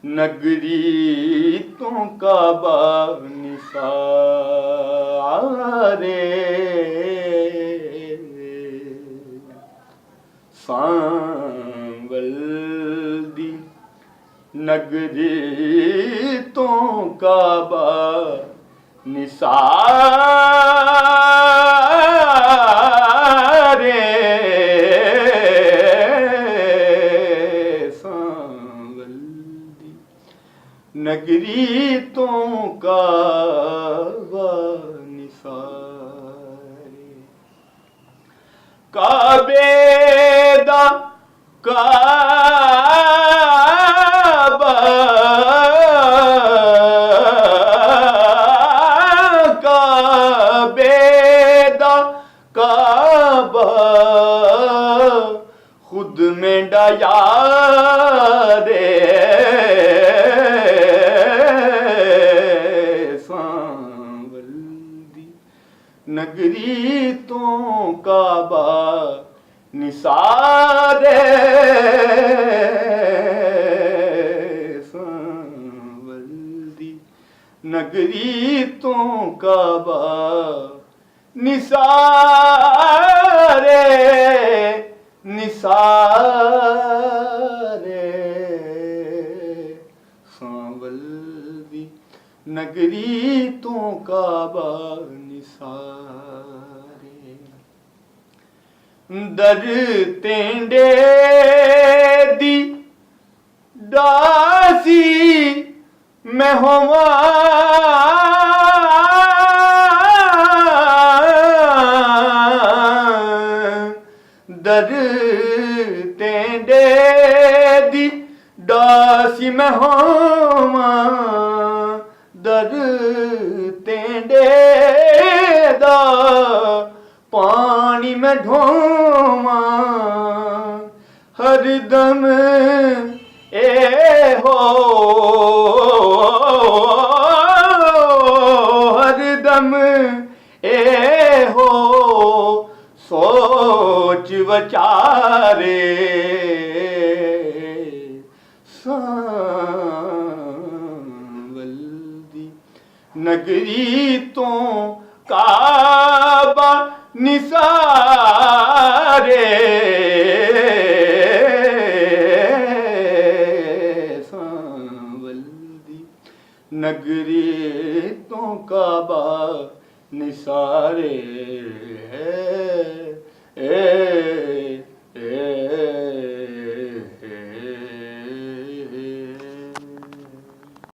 नगरी तो काबा निसारे सांवल दी नगरी तो काबा निसारे सांवल दी नगरी तो काबा निसारे काबे दा काबा काबे दा काबा खुद में डाया रे सांवल दी नगरी तो काबा निसारे सांवल दी नगरी तो काबा निसारे निसारे सांवल दी नगरी तो काबा निसारे दर तेंडे दी दासी मैं होवा दर तेंडे दी दासी मैं होवा दर तेंडे दा पानी में ढोवा हरदम ए हो हरदम ए हो सोच विचारे सांवल दी नगरी तो काबा निसारे सांवल दी नगरी तो काबा निसारे